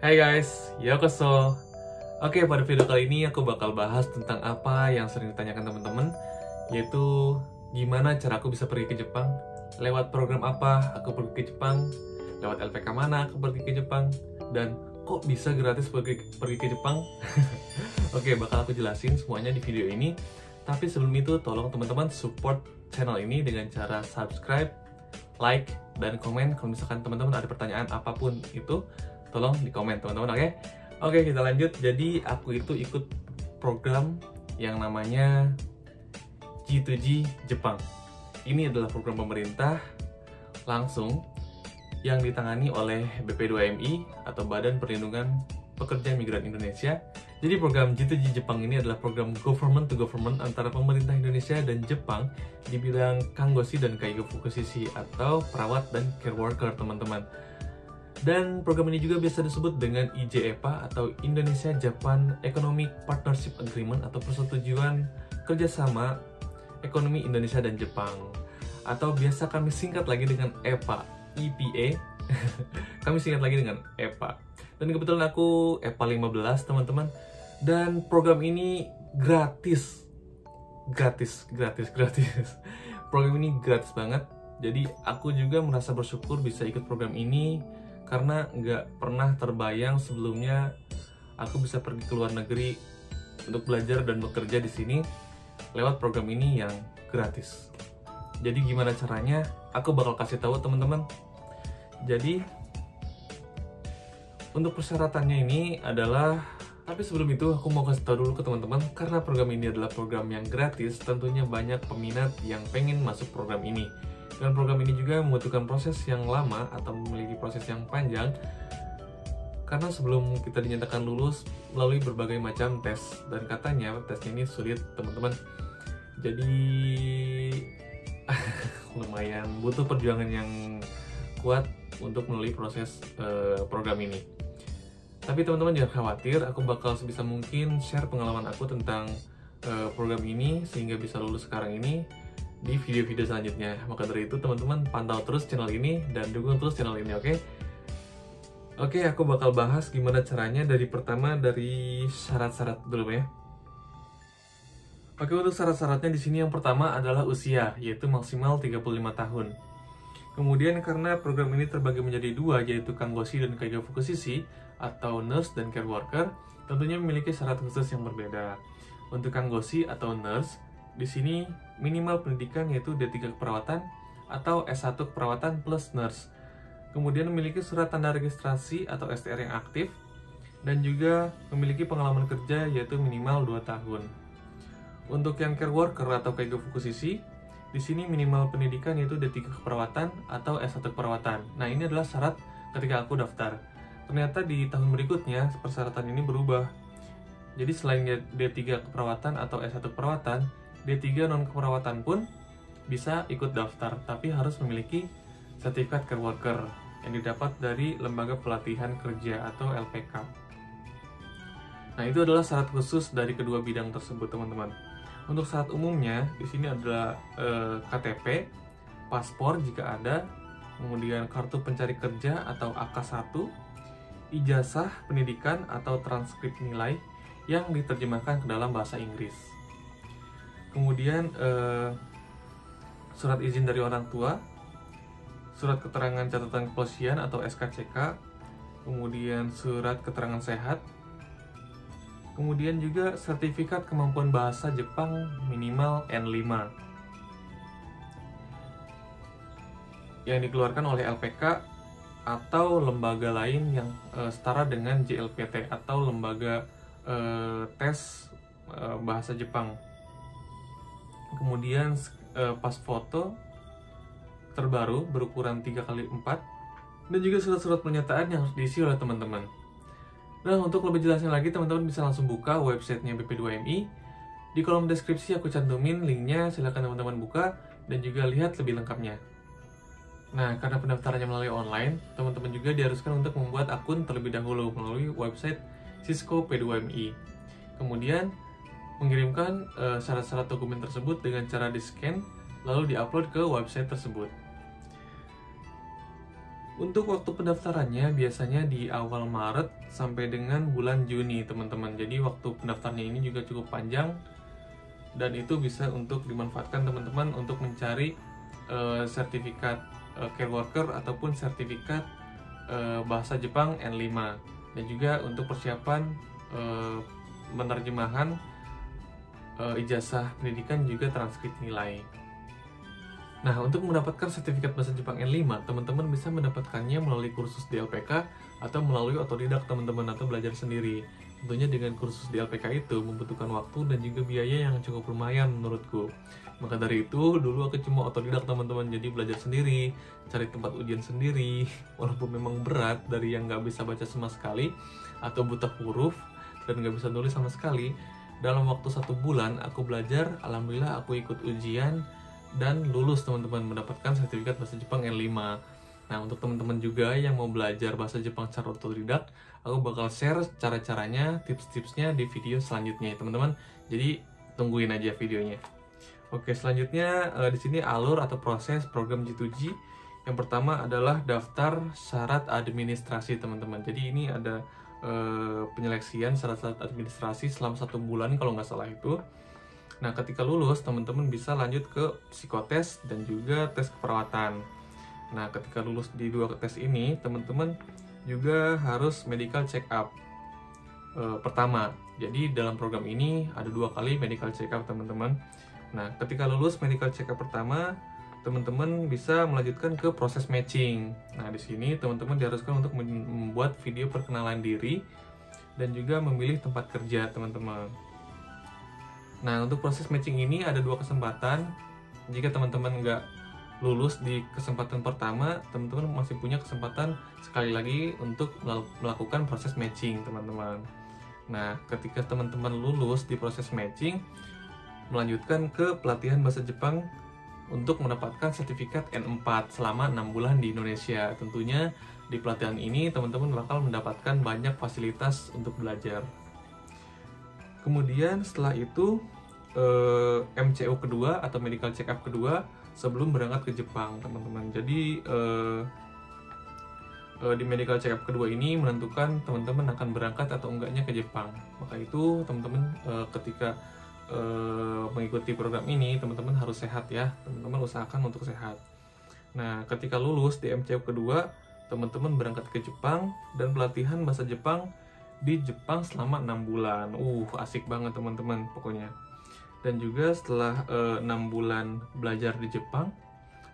Hai guys, yokoso. Oke, pada video kali ini aku bakal bahas tentang apa yang sering ditanyakan teman-teman, yaitu gimana cara aku bisa pergi ke Jepang, lewat program apa aku pergi ke Jepang, lewat LPK mana aku pergi ke Jepang, dan kok bisa gratis pergi ke Jepang. Oke, bakal aku jelasin semuanya di video ini. Tapi sebelum itu, tolong teman-teman support channel ini dengan cara subscribe, like, dan komen. Kalau misalkan teman-teman ada pertanyaan apapun itu, tolong di komen teman-teman, oke? Oke, kita lanjut. Jadi aku itu ikut program yang namanya G2G Jepang. Ini adalah program pemerintah langsung yang ditangani oleh BP2MI atau Badan Perlindungan Pekerja Migran Indonesia. Jadi program G2G Jepang ini adalah program government to government antara pemerintah Indonesia dan Jepang di bidang kangoshi dan kaigo fukushiki atau perawat dan care worker, teman-teman. Dan program ini juga biasa disebut dengan IJEPA atau Indonesia Japan Economic Partnership Agreement atau persetujuan kerjasama ekonomi Indonesia dan Jepang, atau biasa kami singkat lagi dengan EPA, EPA. Kami singkat lagi dengan EPA. Dan kebetulan aku EPA 15, teman-teman. Dan program ini gratis. Program ini gratis banget. Jadi aku juga merasa bersyukur bisa ikut program ini, karena nggak pernah terbayang sebelumnya aku bisa pergi ke luar negeri untuk belajar dan bekerja di sini lewat program ini yang gratis. Jadi gimana caranya? Aku bakal kasih tahu teman-teman. Jadi untuk persyaratannya ini adalah, tapi sebelum itu aku mau kasih tahu dulu ke teman-teman, karena program ini adalah program yang gratis, tentunya banyak peminat yang pengen masuk program ini. Dan program ini juga membutuhkan proses yang lama atau memiliki proses yang panjang, karena sebelum kita dinyatakan lulus melalui berbagai macam tes, dan katanya tesnya ini sulit, teman-teman. Jadi lumayan butuh perjuangan yang kuat untuk melalui proses program ini. Tapi teman-teman jangan khawatir, aku bakal sebisa mungkin share pengalaman aku tentang program ini sehingga bisa lulus sekarang ini di video-video selanjutnya. Maka dari itu teman-teman pantau terus channel ini dan dukung terus channel ini, oke? Oke, aku bakal bahas gimana caranya. Dari syarat-syarat dulu ya. Oke, untuk syarat-syaratnya di sini yang pertama adalah usia, yaitu maksimal 35 tahun. Kemudian karena program ini terbagi menjadi dua, yaitu kangoshi dan kaigo fukushiki atau nurse dan care worker, tentunya memiliki syarat khusus yang berbeda. Untuk kangoshi atau nurse, di sini minimal pendidikan yaitu D3 keperawatan atau S1 keperawatan plus nurse. Kemudian memiliki surat tanda registrasi atau STR yang aktif, dan juga memiliki pengalaman kerja yaitu minimal 2 tahun. Untuk yang care worker atau kaigo fukushiki, di sini minimal pendidikan yaitu D3 keperawatan atau S1 keperawatan. Nah, ini adalah syarat ketika aku daftar. Ternyata di tahun berikutnya persyaratan ini berubah. Jadi selain D3 keperawatan atau S1 keperawatan, D3 non keperawatan pun bisa ikut daftar, tapi harus memiliki sertifikat care worker yang didapat dari Lembaga Pelatihan Kerja atau LPK. Nah, itu adalah syarat khusus dari kedua bidang tersebut, teman-teman. Untuk syarat umumnya di sini adalah KTP, paspor jika ada, kemudian kartu pencari kerja atau AK1, ijazah pendidikan atau transkrip nilai yang diterjemahkan ke dalam bahasa Inggris. Kemudian surat izin dari orang tua, surat keterangan catatan kepolisian atau SKCK, kemudian surat keterangan sehat, kemudian juga sertifikat kemampuan bahasa Jepang minimal N5 yang dikeluarkan oleh LPK atau lembaga lain yang setara dengan JLPT atau lembaga tes bahasa Jepang. Kemudian pas foto terbaru berukuran 3x4, dan juga surat-surat pernyataan yang harus diisi oleh teman-teman. Nah, untuk lebih jelasnya lagi, teman-teman bisa langsung buka websitenya BP2MI. Di kolom deskripsi aku cantumin linknya, silahkan teman-teman buka dan juga lihat lebih lengkapnya. Nah, karena pendaftarannya melalui online, teman-teman juga diharuskan untuk membuat akun terlebih dahulu melalui website Cisco P2MI. Kemudian mengirimkan syarat-syarat dokumen tersebut dengan cara di-scan lalu di-upload ke website tersebut. Untuk waktu pendaftarannya biasanya di awal Maret sampai dengan bulan Juni teman-teman. Jadi waktu pendaftarannya ini juga cukup panjang dan itu bisa untuk dimanfaatkan teman-teman untuk mencari sertifikat care worker ataupun sertifikat bahasa Jepang N5, dan juga untuk persiapan penerjemahan ijazah pendidikan juga transkrip nilai. Nah, untuk mendapatkan sertifikat bahasa Jepang N5, teman-teman bisa mendapatkannya melalui kursus di LPK atau melalui otodidak teman-teman, atau belajar sendiri. Tentunya dengan kursus di LPK itu membutuhkan waktu dan juga biaya yang cukup lumayan menurutku. Maka dari itu, dulu aku cuma otodidak teman-teman, jadi belajar sendiri, cari tempat ujian sendiri, walaupun memang berat dari yang nggak bisa baca sama sekali, atau buta huruf, dan nggak bisa nulis sama sekali. Dalam waktu 1 bulan, aku belajar, alhamdulillah aku ikut ujian, dan lulus teman-teman, mendapatkan sertifikat bahasa Jepang N5. Nah, untuk teman-teman juga yang mau belajar bahasa Jepang secara otodidak, aku bakal share cara-caranya, tips-tipsnya di video selanjutnya teman-teman. Jadi tungguin aja videonya. Oke, selanjutnya di sini alur atau proses program G2G. Yang pertama adalah daftar syarat administrasi teman-teman. Jadi ini ada penyeleksian syarat-syarat administrasi selama 1 bulan kalau nggak salah itu. Nah, ketika lulus, teman-teman bisa lanjut ke psikotes dan juga tes keperawatan. Nah, ketika lulus di 2 tes ini, teman-teman juga harus medical check up pertama. Jadi, dalam program ini ada 2 kali medical check up, teman-teman. Nah, ketika lulus medical check up pertama, teman-teman bisa melanjutkan ke proses matching. Nah, di sini teman-teman diharuskan untuk membuat video perkenalan diri dan juga memilih tempat kerja, teman-teman. Nah, untuk proses matching ini ada 2 kesempatan. Jika teman-teman nggak lulus di kesempatan pertama, teman-teman masih punya kesempatan sekali lagi untuk melakukan proses matching, teman-teman. Nah, ketika teman-teman lulus di proses matching, melanjutkan ke pelatihan bahasa Jepang untuk mendapatkan sertifikat N4 selama 6 bulan di Indonesia. Tentunya di pelatihan ini teman-teman bakal mendapatkan banyak fasilitas untuk belajar. Kemudian setelah itu MCO kedua atau medical check up kedua sebelum berangkat ke Jepang, teman-teman. Jadi di medical check up kedua ini menentukan teman-teman akan berangkat atau enggaknya ke Jepang. Maka itu teman-teman ketika mengikuti program ini, teman-teman harus sehat ya. Teman-teman usahakan untuk sehat. Nah, ketika lulus di MCO kedua, teman-teman berangkat ke Jepang dan pelatihan bahasa Jepang di Jepang selama 6 bulan. Asik banget teman-teman pokoknya. Dan juga setelah 6 bulan belajar di Jepang,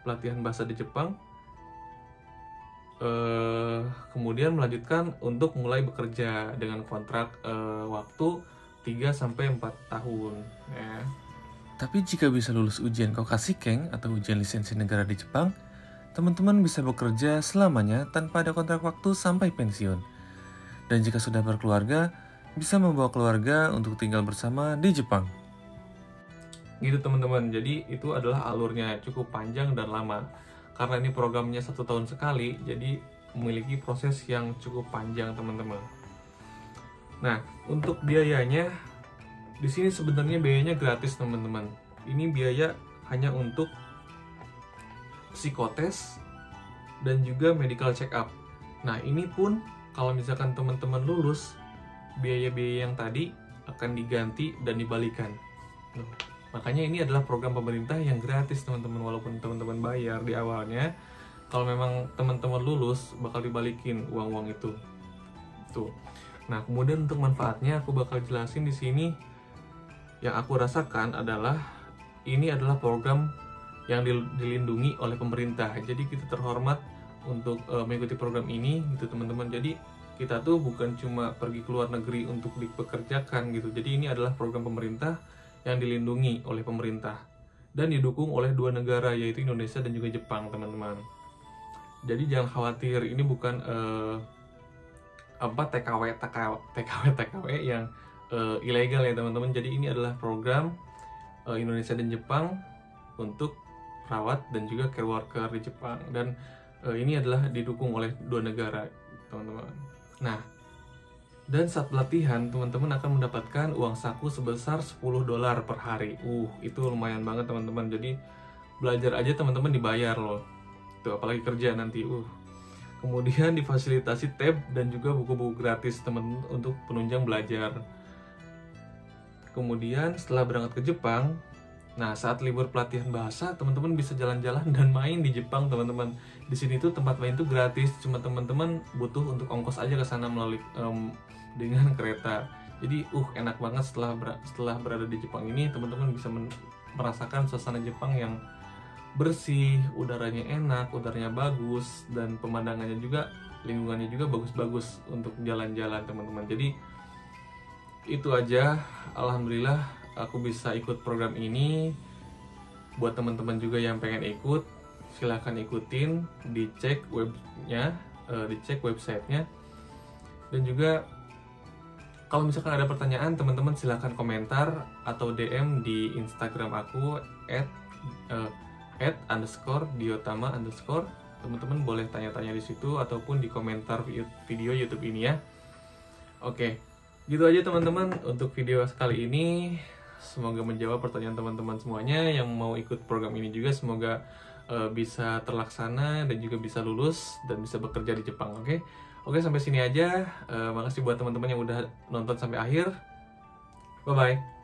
pelatihan bahasa di Jepang, kemudian melanjutkan untuk mulai bekerja dengan kontrak waktu 3-4 tahun ya. Tapi jika bisa lulus ujian Kokashiken atau ujian lisensi negara di Jepang, teman-teman bisa bekerja selamanya tanpa ada kontrak waktu sampai pensiun. Dan jika sudah berkeluarga, bisa membawa keluarga untuk tinggal bersama di Jepang. Gitu teman-teman, jadi itu adalah alurnya, cukup panjang dan lama. Karena ini programnya 1 tahun sekali, jadi memiliki proses yang cukup panjang teman-teman. Nah, untuk biayanya, di sini sebenarnya biayanya gratis teman-teman. Ini biaya hanya untuk psikotes dan juga medical check up. Nah, ini pun kalau misalkan teman-teman lulus, biaya-biaya yang tadi akan diganti dan dibalikan. Makanya ini adalah program pemerintah yang gratis teman-teman, walaupun teman-teman bayar di awalnya. Kalau memang teman-teman lulus, bakal dibalikin uang-uang itu. Tuh. Nah, kemudian untuk manfaatnya aku bakal jelasin di sini. Yang aku rasakan adalah ini adalah program yang dilindungi oleh pemerintah. Jadi kita terhormat untuk mengikuti program ini gitu teman-teman. Jadi kita tuh bukan cuma pergi ke luar negeri untuk dipekerjakan gitu. Jadi ini adalah program pemerintah yang dilindungi oleh pemerintah dan didukung oleh 2 negara, yaitu Indonesia dan juga Jepang, teman-teman. Jadi jangan khawatir, ini bukan TKW yang ilegal ya teman-teman. Jadi ini adalah program Indonesia dan Jepang untuk perawat dan juga care worker di Jepang, dan ini adalah didukung oleh 2 negara, teman-teman. Nah, dan saat pelatihan teman-teman akan mendapatkan uang saku sebesar $10 per hari. Itu lumayan banget teman-teman. Jadi belajar aja teman-teman dibayar loh. Tuh, apalagi kerja nanti. Kemudian difasilitasi tab dan juga buku-buku gratis teman untuk penunjang belajar. Kemudian setelah berangkat ke Jepang, nah saat libur pelatihan bahasa, teman-teman bisa jalan-jalan dan main di Jepang, teman-teman. Di sini tuh tempat main tuh gratis, cuma teman-teman butuh untuk ongkos aja ke sana melalui dengan kereta. Jadi enak banget setelah berada di Jepang ini, teman-teman bisa merasakan suasana Jepang yang bersih, udaranya enak, udaranya bagus, dan pemandangannya juga, lingkungannya juga bagus-bagus untuk jalan-jalan, teman-teman. Jadi itu aja, alhamdulillah aku bisa ikut program ini. Buat teman-teman juga yang pengen ikut, silahkan ikutin, dicek webnya, dicek websitenya, dan juga kalau misalkan ada pertanyaan, teman-teman silahkan komentar atau DM di Instagram aku @_diotama_. Teman-teman boleh tanya-tanya di situ ataupun di komentar video YouTube ini ya. Oke, gitu aja teman-teman untuk video sekali ini. Semoga menjawab pertanyaan teman-teman semuanya yang mau ikut program ini juga. Semoga bisa terlaksana dan juga bisa lulus dan bisa bekerja di Jepang. Oke, sampai sini aja. Makasih buat teman-teman yang udah nonton sampai akhir. Bye-bye.